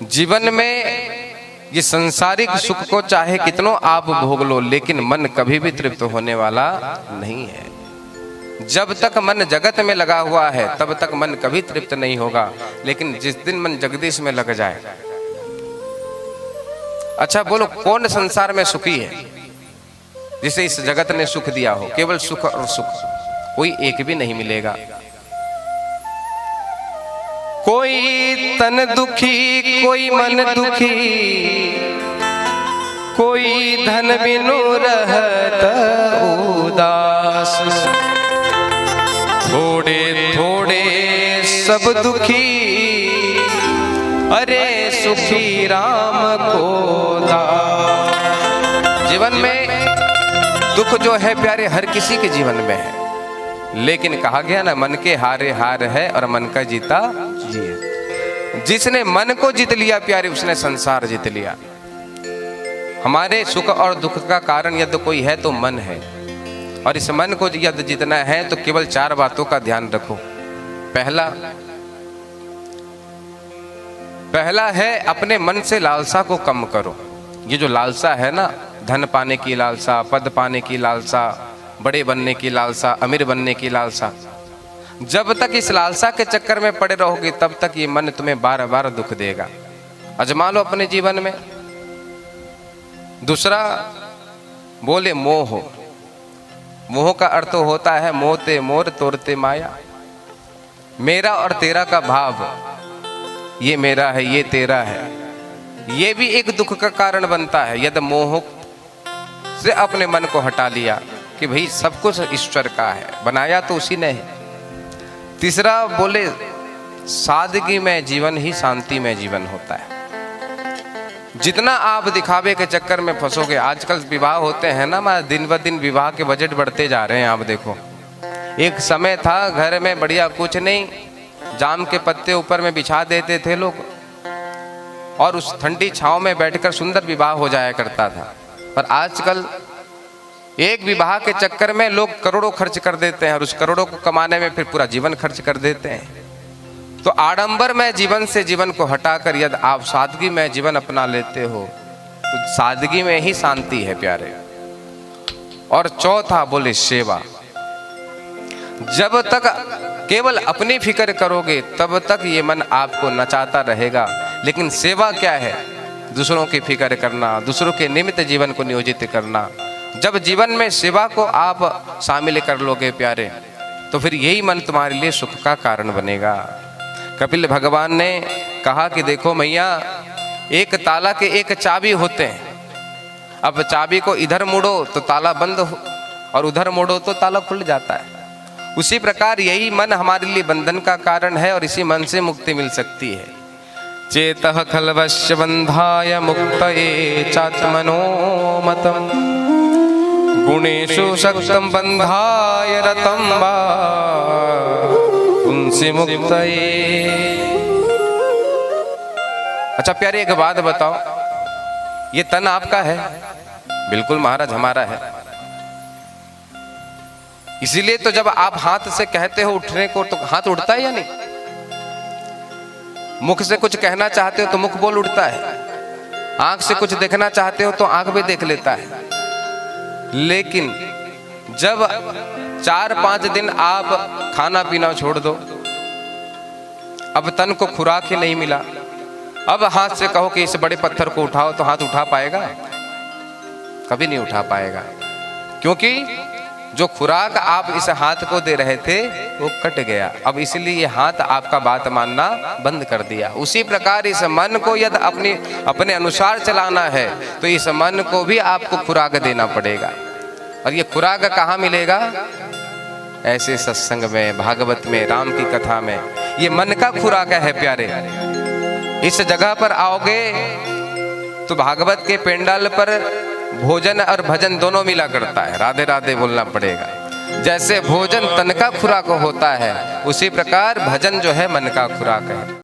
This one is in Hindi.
जीवन में ये संसारिक सुख को चाहे कितनों आप भोग लो, लेकिन मन कभी भी तृप्त होने वाला नहीं है। जब तक मन जगत में लगा हुआ है तब तक मन कभी तृप्त नहीं होगा, लेकिन जिस दिन मन जगदीश में लग जाए। अच्छा बोलो, कौन संसार में सुखी है जिसे इस जगत ने सुख दिया हो? केवल सुख और सुख, कोई एक भी नहीं मिलेगा। कोई तन दुखी, कोई मन दुखी, कोई धन बिनु रहत उदास। थोड़े थोड़े सब दुखी, अरे सुखी राम को दास। जीवन में दुख जो है प्यारे हर किसी के जीवन में है, लेकिन कहा गया ना, मन के हारे हार है और मन का जीता जीत। जिसने मन को जीत लिया प्यारे, उसने संसार जीत लिया। हमारे सुख और दुख का कारण यदि कोई है तो मन है, और इस मन को यदि जीतना है तो केवल 4 बातों का ध्यान रखो। पहला है अपने मन से लालसा को कम करो। ये जो लालसा है ना, धन पाने की लालसा, पद पाने की लालसा, बड़े बनने की लालसा, अमीर बनने की लालसा, जब तक इस लालसा के चक्कर में पड़े रहोगे तब तक ये मन तुम्हें बार बार दुख देगा। आजमा लो अपने जीवन में। दूसरा बोले मोह। मोह का अर्थ होता है मोहते मोर तोड़ते माया। मेरा और तेरा का भाव, ये मेरा है ये तेरा है, ये भी एक दुख का कारण बनता है। यदि मोह से अपने मन को हटा लिया कि भाई सब कुछ ईश्वर का है, बनाया तो उसी ने है। तीसरा बोले सादगी में जीवन ही शांति में जीवन होता है। जितना आप दिखावे के चक्कर में फंसोगे, आजकल विवाह होते हैं ना, दिन ब दिन विवाह के बजट बढ़ते जा रहे हैं। आप देखो, एक समय था घर में बढ़िया कुछ नहीं, जाम के पत्ते ऊपर में बिछा देते थे लोग, और उस ठंडी छांव में बैठकर सुंदर विवाह हो जाया करता था। पर आजकल एक विवाह के चक्कर में लोग करोड़ों खर्च कर देते हैं, और उस करोड़ों को कमाने में फिर पूरा जीवन खर्च कर देते हैं। तो आडंबर में जीवन से जीवन को हटाकर यदि आप सादगी में जीवन अपना लेते हो तो सादगी में ही शांति है प्यारे। और चौथा बोले सेवा। जब तक केवल अपनी फिक्र करोगे तब तक ये मन आपको नचाता रहेगा, लेकिन सेवा क्या है? दूसरों की फिक्र करना, दूसरों के निमित्त जीवन को नियोजित करना। जब जीवन में सेवा को आप शामिल कर लोगे प्यारे, तो फिर यही मन तुम्हारे लिए सुख का कारण बनेगा। कपिल भगवान ने कहा कि देखो मैया, एक ताला के एक चाबी होते हैं। अब चाबी को इधर मोड़ो तो ताला बंद हो, और उधर मोड़ो तो ताला खुल जाता है। उसी प्रकार यही मन हमारे लिए बंधन का कारण है, और इसी मन से मुक्ति मिल सकती है। चेतः खलवश्य बंधाय मुक्तये चात्मनो मतम, गुणेषु शक्तं बंधाय रतं वा उनसे मुक्तये। अच्छा प्यारे, एक बात बताओ, ये तन आपका है? बिल्कुल महाराज हमारा है। इसीलिए तो जब आप हाथ से कहते हो उठने को तो हाथ उठता है या नहीं? मुख से कुछ कहना चाहते हो तो मुख बोल उठता है, आंख से कुछ देखना चाहते हो तो आंख भी देख लेता है। लेकिन जब 4-5 दिन आप खाना पीना छोड़ दो, अब तन को खुराक ही नहीं मिला, अब हाथ से कहो कि इस बड़े पत्थर को उठाओ, तो हाथ उठा पाएगा? कभी नहीं उठा पाएगा, क्योंकि जो खुराक आप इस हाथ को दे रहे थे वो कट गया। अब इसलिए ये हाथ आपका बात मानना बंद कर दिया। उसी प्रकार इस मन को यदि अपने अनुसार चलाना है तो इस मन को भी आपको खुराक देना पड़ेगा। और ये खुराक कहाँ मिलेगा? ऐसे सत्संग में, भागवत में, राम की कथा में। ये मन का खुराक है प्यारे। इस जगह पर आओगे तो भागवत के पेंडाल पर भोजन और भजन दोनों मिला करता है। राधे राधे बोलना पड़ेगा। जैसे भोजन तन का खुराक होता है, उसी प्रकार भजन जो है मन का खुराक है।